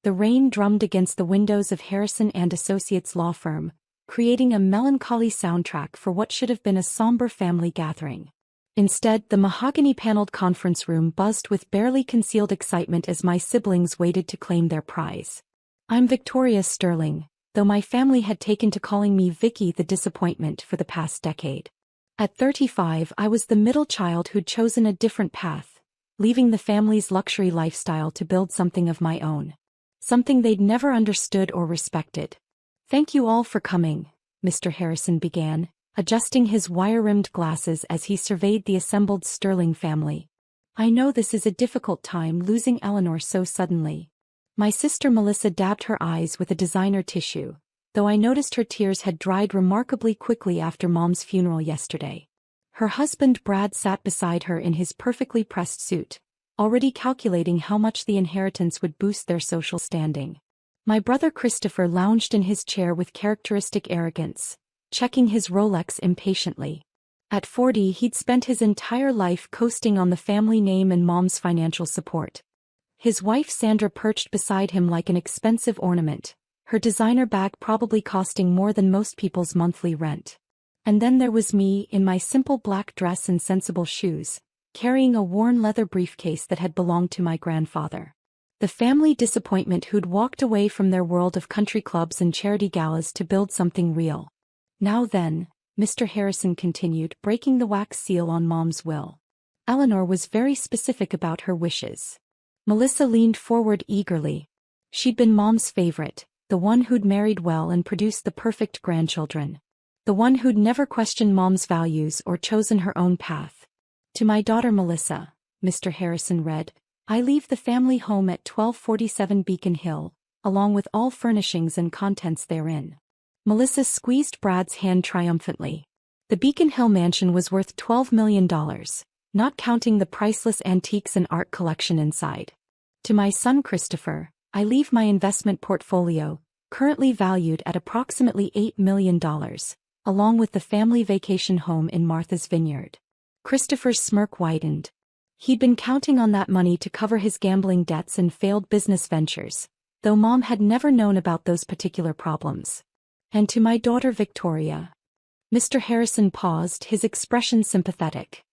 The rain drummed against the windows of Harrison and Associates law firm, creating a melancholy soundtrack for what should have been a somber family gathering. Instead, the mahogany-paneled conference room buzzed with barely concealed excitement as my siblings waited to claim their prize. I'm Victoria Sterling, though my family had taken to calling me Vicky the Disappointment for the past decade. At 35, I was the middle child who'd chosen a different path, leaving the family's luxury lifestyle to build something of my own. Something they'd never understood or respected. "Thank you all for coming," Mr. Harrison began, adjusting his wire-rimmed glasses as he surveyed the assembled Sterling family. "I know this is a difficult time losing Eleanor so suddenly." My sister Melissa dabbed her eyes with a designer tissue, though I noticed her tears had dried remarkably quickly after Mom's funeral yesterday. Her husband Brad sat beside her in his perfectly pressed suit, already calculating how much the inheritance would boost their social standing. My brother Christopher lounged in his chair with characteristic arrogance, checking his Rolex impatiently. At 40, he'd spent his entire life coasting on the family name and Mom's financial support. His wife Sandra perched beside him like an expensive ornament, her designer bag probably costing more than most people's monthly rent. And then there was me, in my simple black dress and sensible shoes, carrying a worn leather briefcase that had belonged to my grandfather. The family disappointment who'd walked away from their world of country clubs and charity galas to build something real. "Now then," Mr. Harrison continued, breaking the wax seal on Mom's will. "Eleanor was very specific about her wishes." Melissa leaned forward eagerly. She'd been Mom's favorite, the one who'd married well and produced the perfect grandchildren. The one who'd never questioned Mom's values or chosen her own path. "To my daughter Melissa," Mr. Harrison read, "I leave the family home at 1247 Beacon Hill, along with all furnishings and contents therein." Melissa squeezed Brad's hand triumphantly. The Beacon Hill mansion was worth $12 million, not counting the priceless antiques and art collection inside. "To my son Christopher, I leave my investment portfolio, currently valued at approximately $8 million, along with the family vacation home in Martha's Vineyard." Christopher's smirk widened. He'd been counting on that money to cover his gambling debts and failed business ventures, though Mom had never known about those particular problems. "And to my daughter Victoria." Mr. Harrison paused, his expression sympathetic.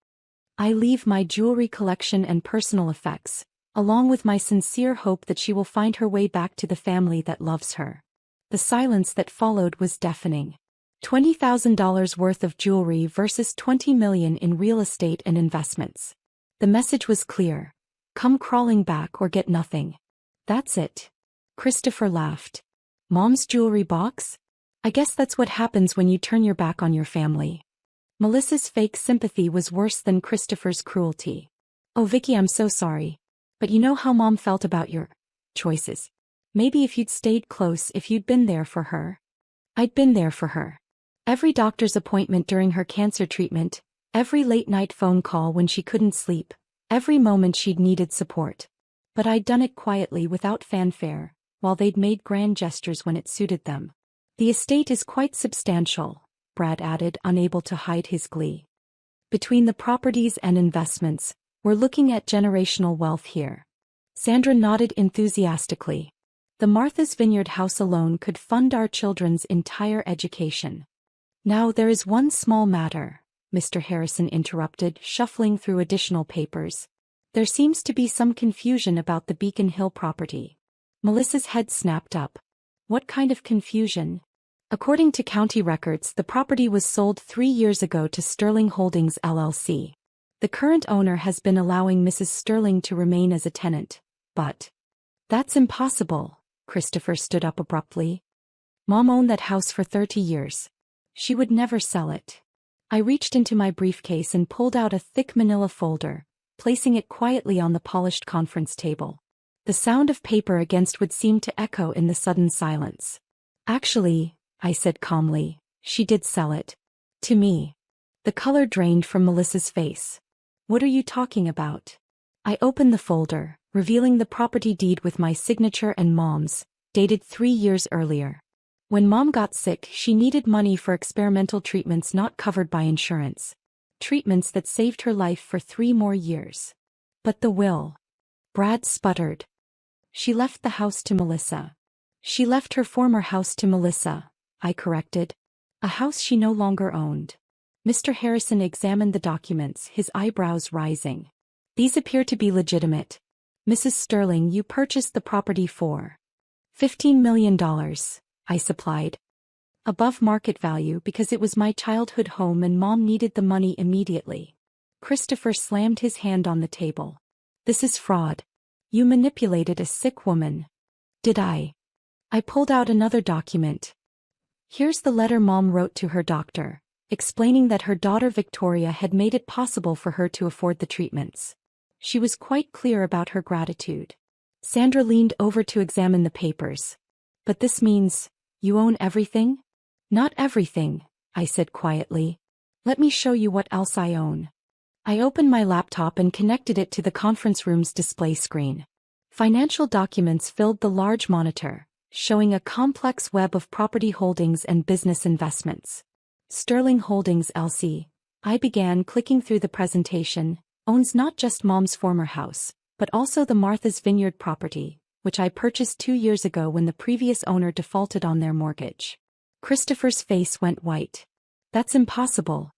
"I leave my jewelry collection and personal effects, along with my sincere hope that she will find her way back to the family that loves her." The silence that followed was deafening. $20,000 worth of jewelry versus $20 million in real estate and investments. The message was clear. Come crawling back or get nothing. "That's it." Christopher laughed. "Mom's jewelry box? I guess that's what happens when you turn your back on your family." Melissa's fake sympathy was worse than Christopher's cruelty. "Oh Vicky, I'm so sorry. But you know how Mom felt about your choices. Maybe if you'd stayed close, if you'd been there for her." "I'd been there for her. Every doctor's appointment during her cancer treatment, every late-night phone call when she couldn't sleep, every moment she'd needed support. But I'd done it quietly without fanfare, while they'd made grand gestures when it suited them." "The estate is quite substantial," Brad added, unable to hide his glee. "Between the properties and investments, we're looking at generational wealth here." Sandra nodded enthusiastically. "The Martha's Vineyard house alone could fund our children's entire education." "Now there is one small matter," Mr. Harrison interrupted, shuffling through additional papers. "There seems to be some confusion about the Beacon Hill property." Melissa's head snapped up. "What kind of confusion?" "According to county records, the property was sold 3 years ago to Sterling Holdings LLC. The current owner has been allowing Mrs. Sterling to remain as a tenant, but..." "That's impossible," Christopher stood up abruptly. "Mom owned that house for 30 years. She would never sell it." I reached into my briefcase and pulled out a thick manila folder, placing it quietly on the polished conference table. The sound of paper against wood seemed to echo in the sudden silence. "Actually," I said calmly, "she did sell it. To me." The color drained from Melissa's face. "What are you talking about?" I opened the folder, revealing the property deed with my signature and Mom's, dated 3 years earlier. When Mom got sick, she needed money for experimental treatments not covered by insurance. Treatments that saved her life for 3 more years. "But the will..." Brad sputtered. She left the house to Melissa. She left her former house to Melissa, I corrected. A house she no longer owned. Mr. Harrison examined the documents, his eyebrows rising. These appear to be legitimate. Mrs. Sterling, you purchased the property for $15 million, I supplied. Above market value because it was my childhood home and Mom needed the money immediately. Christopher slammed his hand on the table. This is fraud. You manipulated a sick woman. Did I? I pulled out another document. Here's the letter Mom wrote to her doctor, explaining that her daughter Victoria had made it possible for her to afford the treatments. She was quite clear about her gratitude. Sandra leaned over to examine the papers. But this means, you own everything? Not everything, I said quietly. Let me show you what else I own. I opened my laptop and connected it to the conference room's display screen. Financial documents filled the large monitor, showing a complex web of property holdings and business investments. Sterling Holdings LC, I began clicking through the presentation, owns not just Mom's former house, but also the Martha's Vineyard property, which I purchased 2 years ago when the previous owner defaulted on their mortgage. Christopher's face went white. That's impossible.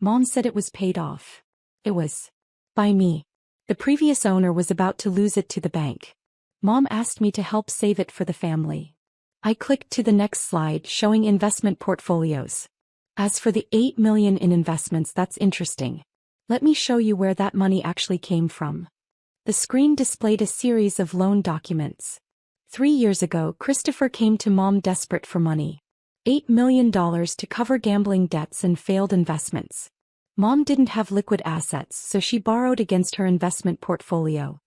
Mom said it was paid off. It was. By me. The previous owner was about to lose it to the bank. Mom asked me to help save it for the family. I clicked to the next slide showing investment portfolios. As for the $8 million in investments, that's interesting. Let me show you where that money actually came from. The screen displayed a series of loan documents. 3 years ago, Christopher came to Mom desperate for money. $8 million to cover gambling debts and failed investments. Mom didn't have liquid assets, so she borrowed against her investment portfolio.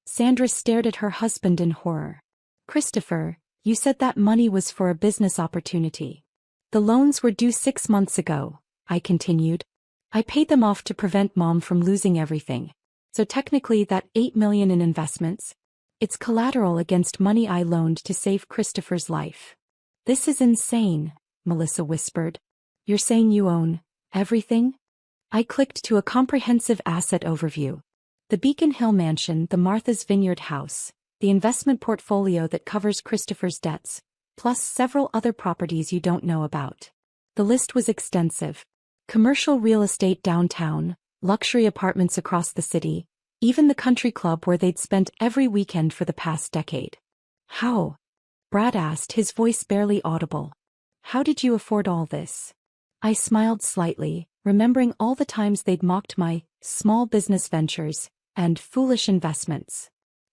Sandra stared at her husband in horror. Christopher, you said that money was for a business opportunity. The loans were due 6 months ago, I continued. I paid them off to prevent Mom from losing everything. So technically that $8 million in investments, it's collateral against money I loaned to save Christopher's life. This is insane, Melissa whispered. You're saying you own everything? I clicked to a comprehensive asset overview. The Beacon Hill Mansion, the Martha's Vineyard house, the investment portfolio that covers Christopher's debts, plus several other properties you don't know about. The list was extensive. Commercial real estate downtown, luxury apartments across the city, even the country club where they'd spent every weekend for the past decade. How? Brad asked, his voice barely audible. How did you afford all this? I smiled slightly, remembering all the times they'd mocked my small business ventures and foolish investments.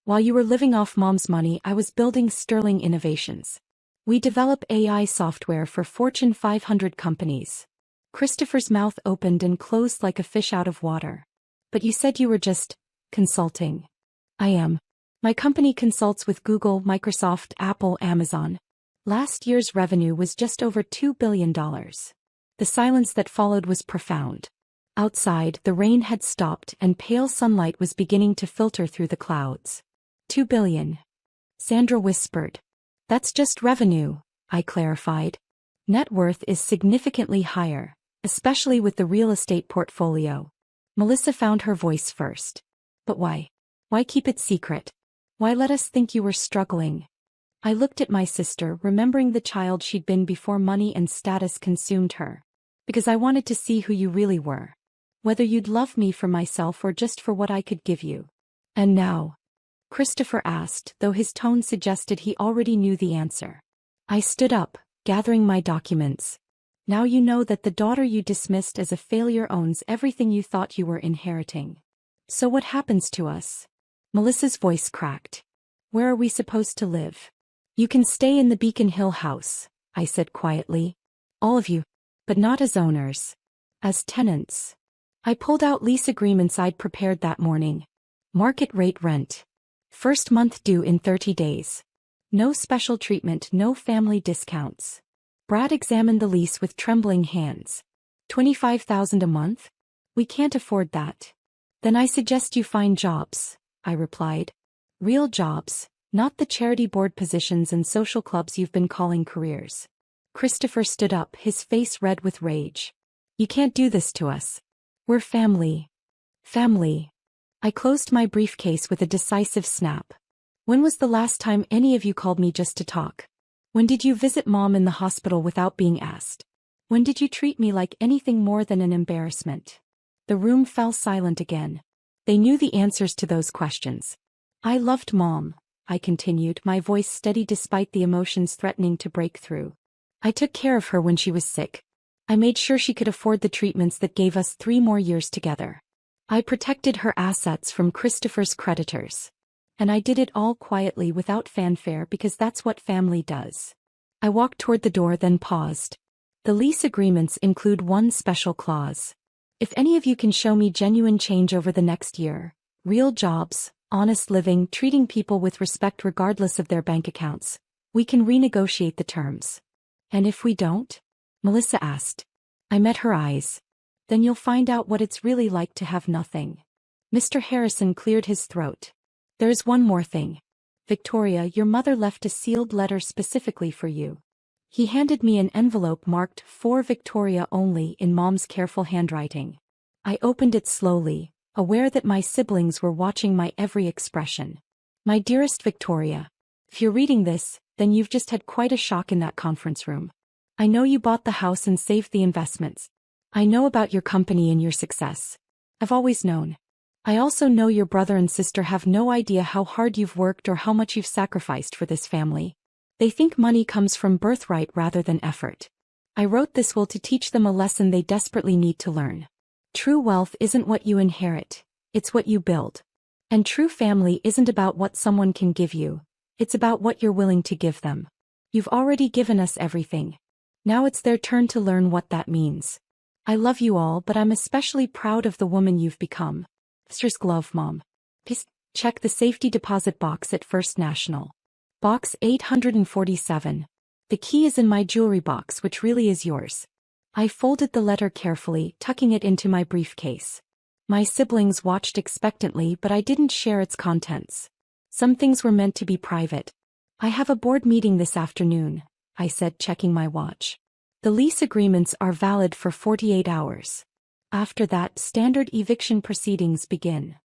While you were living off Mom's money, I was building Sterling Innovations. We develop AI software for Fortune 500 companies. Christopher's mouth opened and closed like a fish out of water. But you said you were just consulting. I am. My company consults with Google, Microsoft, Apple, Amazon. Last year's revenue was just over $2 billion. The silence that followed was profound. Outside, the rain had stopped and pale sunlight was beginning to filter through the clouds. $2 billion. Sandra whispered. That's just revenue, I clarified. Net worth is significantly higher, especially with the real estate portfolio. Melissa found her voice first. But why? Why keep it secret? Why let us think you were struggling? I looked at my sister, remembering the child she'd been before money and status consumed her. Because I wanted to see who you really were. Whether you'd love me for myself or just for what I could give you. And now? Christopher asked, though his tone suggested he already knew the answer. I stood up, gathering my documents. Now you know that the daughter you dismissed as a failure owns everything you thought you were inheriting. So what happens to us? Melissa's voice cracked. Where are we supposed to live? You can stay in the Beacon Hill house, I said quietly. All of you. But not as owners. As tenants. I pulled out lease agreements I'd prepared that morning. Market rate rent. First month due in 30 days. No special treatment, no family discounts. Brad examined the lease with trembling hands. $25,000 a month? We can't afford that. Then I suggest you find jobs, I replied. Real jobs, not the charity board positions and social clubs you've been calling careers. Christopher stood up, his face red with rage. You can't do this to us. We're family. Family. I closed my briefcase with a decisive snap. When was the last time any of you called me just to talk? When did you visit Mom in the hospital without being asked? When did you treat me like anything more than an embarrassment? The room fell silent again. They knew the answers to those questions. I loved Mom, I continued, my voice steady despite the emotions threatening to break through. I took care of her when she was sick. I made sure she could afford the treatments that gave us 3 more years together. I protected her assets from Christopher's creditors. And I did it all quietly without fanfare because that's what family does. I walked toward the door then paused. The lease agreements include one special clause. If any of you can show me genuine change over the next year, real jobs, honest living, treating people with respect regardless of their bank accounts, we can renegotiate the terms. And if we don't? Melissa asked. I met her eyes. Then you'll find out what it's really like to have nothing. Mr. Harrison cleared his throat. There's one more thing. Victoria, your mother left a sealed letter specifically for you. He handed me an envelope marked "For Victoria Only" in Mom's careful handwriting. I opened it slowly, aware that my siblings were watching my every expression. My dearest Victoria, if you're reading this, then you've just had quite a shock in that conference room. I know you bought the house and saved the investments. I know about your company and your success. I've always known. I also know your brother and sister have no idea how hard you've worked or how much you've sacrificed for this family. They think money comes from birthright rather than effort. I wrote this will to teach them a lesson they desperately need to learn. True wealth isn't what you inherit, it's what you build. And true family isn't about what someone can give you, it's about what you're willing to give them. You've already given us everything. Now it's their turn to learn what that means. I love you all, but I'm especially proud of the woman you've become. Sister's glove, Mom. Please check the safety deposit box at First National. Box 847. The key is in my jewelry box, which really is yours. I folded the letter carefully, tucking it into my briefcase. My siblings watched expectantly, but I didn't share its contents. Some things were meant to be private. I have a board meeting this afternoon, I said, checking my watch. The lease agreements are valid for 48 hours. After that, standard eviction proceedings begin.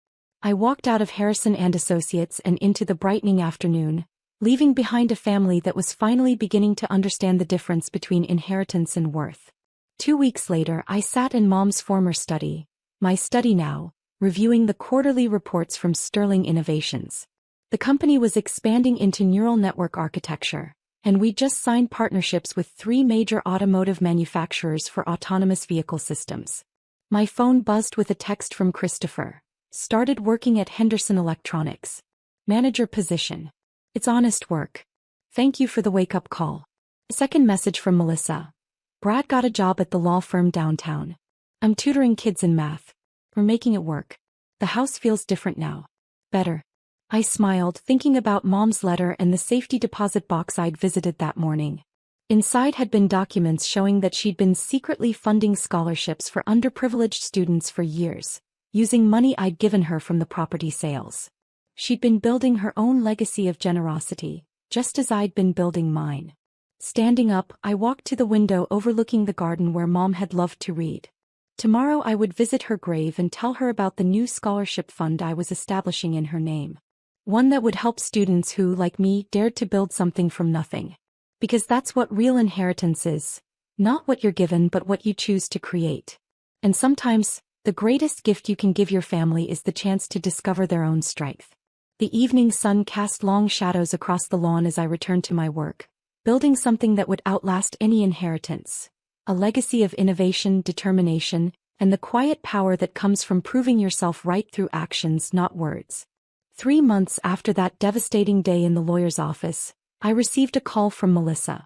I walked out of Harrison and Associates and into the brightening afternoon, leaving behind a family that was finally beginning to understand the difference between inheritance and worth. 2 weeks later, I sat in Mom's former study, my study now, reviewing the quarterly reports from Sterling Innovations. The company was expanding into neural network architecture, and we just signed partnerships with 3 major automotive manufacturers for autonomous vehicle systems. My phone buzzed with a text from Christopher. Started working at Henderson Electronics. Manager position. It's honest work. Thank you for the wake-up call. A second message from Melissa. Brad got a job at the law firm downtown. I'm tutoring kids in math. We're making it work. The house feels different now. Better. I smiled, thinking about Mom's letter and the safety deposit box I'd visited that morning. Inside had been documents showing that she'd been secretly funding scholarships for underprivileged students for years, using money I'd given her from the property sales. She'd been building her own legacy of generosity, just as I'd been building mine. Standing up, I walked to the window overlooking the garden where Mom had loved to read. Tomorrow I would visit her grave and tell her about the new scholarship fund I was establishing in her name. One that would help students who, like me, dared to build something from nothing. Because that's what real inheritance is. Not what you're given but what you choose to create. And sometimes, the greatest gift you can give your family is the chance to discover their own strength. The evening sun cast long shadows across the lawn as I returned to my work, building something that would outlast any inheritance. A legacy of innovation, determination, and the quiet power that comes from proving yourself right through actions, not words. 3 months after that devastating day in the lawyer's office, I received a call from Melissa.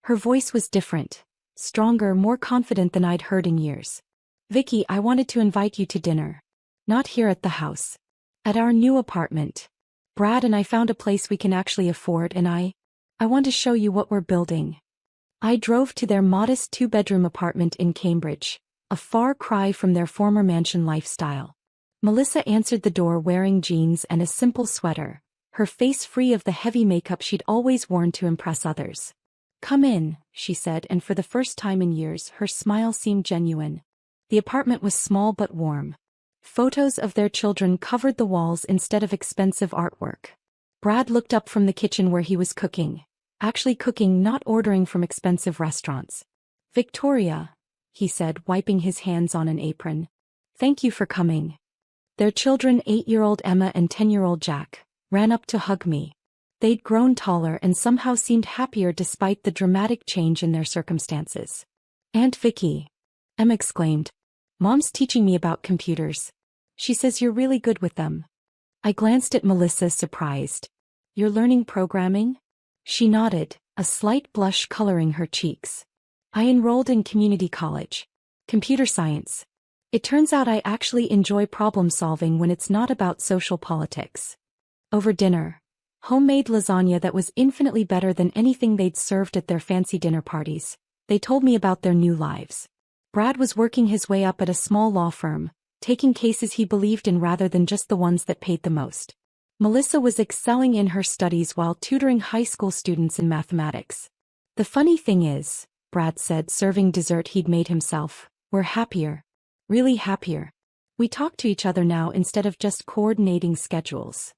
Her voice was different, stronger, more confident than I'd heard in years. Vicky, I wanted to invite you to dinner. Not here at the house. At our new apartment. Brad and I found a place we can actually afford, and I want to show you what we're building. I drove to their modest 2-bedroom apartment in Cambridge, a far cry from their former mansion lifestyle. Melissa answered the door wearing jeans and a simple sweater, her face free of the heavy makeup she'd always worn to impress others. Come in, she said, and for the first time in years her smile seemed genuine. The apartment was small but warm. Photos of their children covered the walls instead of expensive artwork. Brad looked up from the kitchen where he was cooking. Actually cooking, not ordering from expensive restaurants. Victoria, he said, wiping his hands on an apron. Thank you for coming. Their children, 8-year-old Emma and 10-year-old Jack, ran up to hug me. They'd grown taller and somehow seemed happier despite the dramatic change in their circumstances. Aunt Vicky, Emma exclaimed. Mom's teaching me about computers. She says you're really good with them. I glanced at Melissa, surprised. You're learning programming? She nodded, a slight blush coloring her cheeks. I enrolled in community college. Computer science. It turns out I actually enjoy problem solving when it's not about social politics. Over dinner. Homemade lasagna that was infinitely better than anything they'd served at their fancy dinner parties. They told me about their new lives. Brad was working his way up at a small law firm, taking cases he believed in rather than just the ones that paid the most. Melissa was excelling in her studies while tutoring high school students in mathematics. The funny thing is, Brad said, serving dessert he'd made himself, we're happier. Really happier. We talk to each other now instead of just coordinating schedules.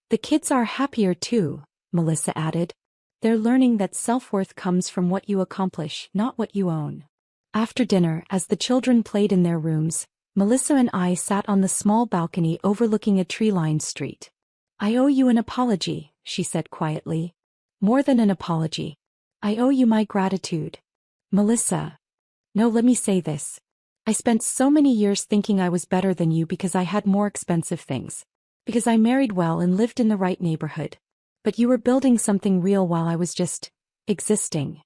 The kids are happier too, Melissa added. They're learning that self-worth comes from what you accomplish, not what you own. After dinner, as the children played in their rooms, Melissa and I sat on the small balcony overlooking a tree-lined street. I owe you an apology, she said quietly. More than an apology. I owe you my gratitude. Melissa. No, let me say this. I spent so many years thinking I was better than you because I had more expensive things. Because I married well and lived in the right neighborhood. But you were building something real while I was just existing.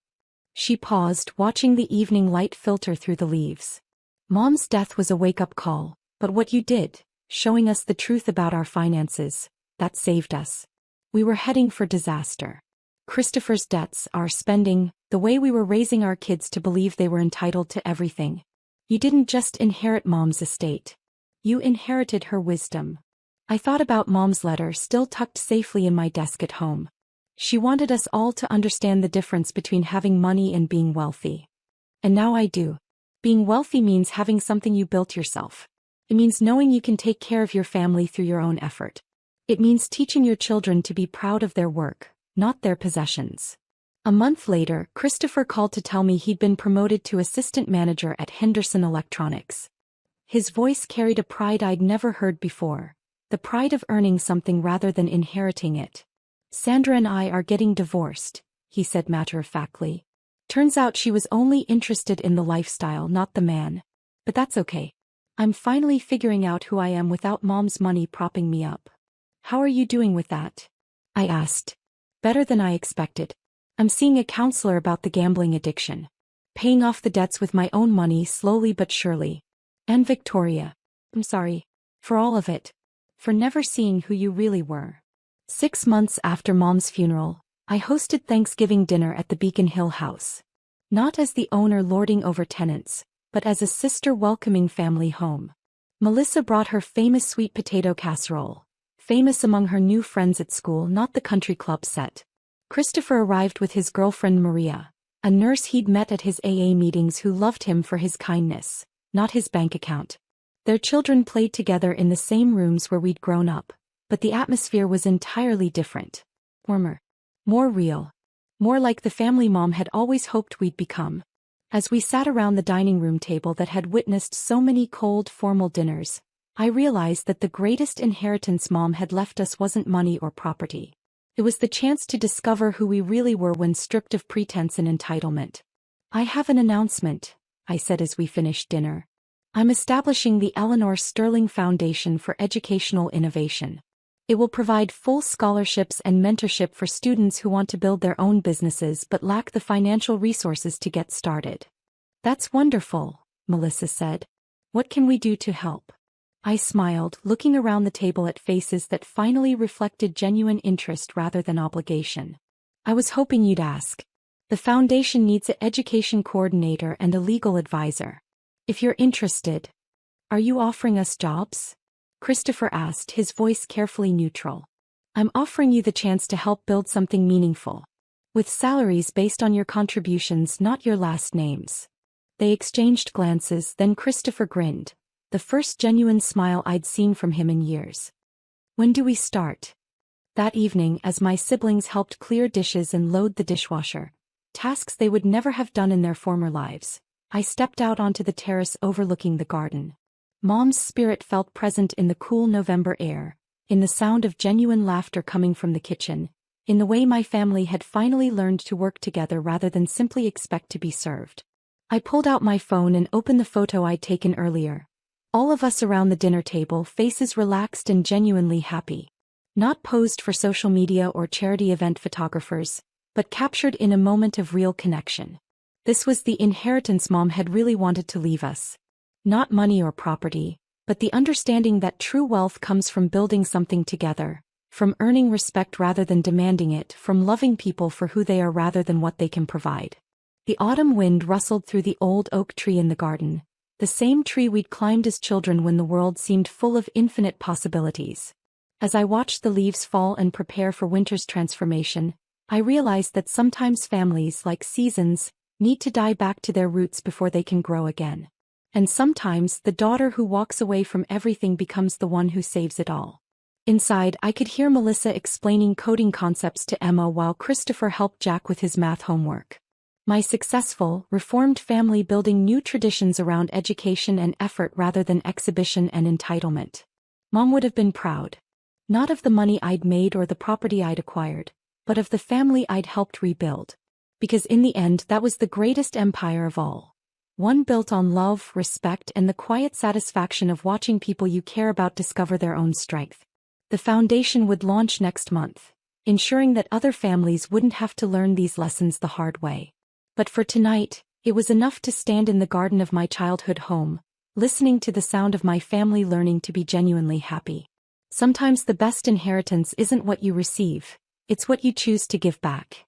She paused, watching the evening light filter through the leaves. Mom's death was a wake-up call, but what you did, showing us the truth about our finances, that saved us. We were heading for disaster. Christopher's debts, our spending, the way we were raising our kids to believe they were entitled to everything. You didn't just inherit Mom's estate. You inherited her wisdom. I thought about Mom's letter still tucked safely in my desk at home. She wanted us all to understand the difference between having money and being wealthy. And now I do. Being wealthy means having something you built yourself. It means knowing you can take care of your family through your own effort. It means teaching your children to be proud of their work, not their possessions. A month later, Christopher called to tell me he'd been promoted to assistant manager at Henderson Electronics. His voice carried a pride I'd never heard before, the pride of earning something rather than inheriting it. Sandra and I are getting divorced, he said matter-of-factly. Turns out she was only interested in the lifestyle, not the man. But that's okay. I'm finally figuring out who I am without Mom's money propping me up. How are you doing with that? I asked. Better than I expected. I'm seeing a counselor about the gambling addiction. Paying off the debts with my own money slowly but surely. And Victoria. I'm sorry. For all of it. For never seeing who you really were. 6 months after Mom's funeral, I hosted Thanksgiving dinner at the Beacon Hill house. Not as the owner lording over tenants, but as a sister welcoming family home. Melissa brought her famous sweet potato casserole. Famous among her new friends at school, not the country club set. Christopher arrived with his girlfriend Maria, a nurse he'd met at his AA meetings who loved him for his kindness, not his bank account. Their children played together in the same rooms where we'd grown up, but the atmosphere was entirely different. Warmer. More real. More like the family Mom had always hoped we'd become. As we sat around the dining room table that had witnessed so many cold, formal dinners, I realized that the greatest inheritance Mom had left us wasn't money or property. It was the chance to discover who we really were when stripped of pretense and entitlement. I have an announcement, I said as we finished dinner. I'm establishing the Eleanor Sterling Foundation for Educational Innovation. It will provide full scholarships and mentorship for students who want to build their own businesses but lack the financial resources to get started. That's wonderful, Melissa said. What can we do to help? I smiled, looking around the table at faces that finally reflected genuine interest rather than obligation. I was hoping you'd ask. The foundation needs an education coordinator and a legal advisor. If you're interested. Are you offering us jobs? Christopher asked, his voice carefully neutral. I'm offering you the chance to help build something meaningful. With salaries based on your contributions, not your last names. They exchanged glances, then Christopher grinned, the first genuine smile I'd seen from him in years. When do we start? That evening, as my siblings helped clear dishes and load the dishwasher, tasks they would never have done in their former lives, I stepped out onto the terrace overlooking the garden. Mom's spirit felt present in the cool November air, in the sound of genuine laughter coming from the kitchen, in the way my family had finally learned to work together rather than simply expect to be served. I pulled out my phone and opened the photo I'd taken earlier. All of us around the dinner table, faces relaxed and genuinely happy. Not posed for social media or charity event photographers, but captured in a moment of real connection. This was the inheritance Mom had really wanted to leave us. Not money or property, but the understanding that true wealth comes from building something together, from earning respect rather than demanding it, from loving people for who they are rather than what they can provide. The autumn wind rustled through the old oak tree in the garden, the same tree we'd climbed as children when the world seemed full of infinite possibilities. As I watched the leaves fall and prepare for winter's transformation, I realized that sometimes families, like seasons, need to die back to their roots before they can grow again. And sometimes the daughter who walks away from everything becomes the one who saves it all. Inside, I could hear Melissa explaining coding concepts to Emma while Christopher helped Jack with his math homework. My successful, reformed family building new traditions around education and effort rather than exhibition and entitlement. Mom would have been proud. Not of the money I'd made or the property I'd acquired, but of the family I'd helped rebuild. Because in the end, that was the greatest empire of all. One built on love, respect, and the quiet satisfaction of watching people you care about discover their own strength. The foundation would launch next month, ensuring that other families wouldn't have to learn these lessons the hard way. But for tonight, it was enough to stand in the garden of my childhood home, listening to the sound of my family learning to be genuinely happy. Sometimes the best inheritance isn't what you receive, it's what you choose to give back.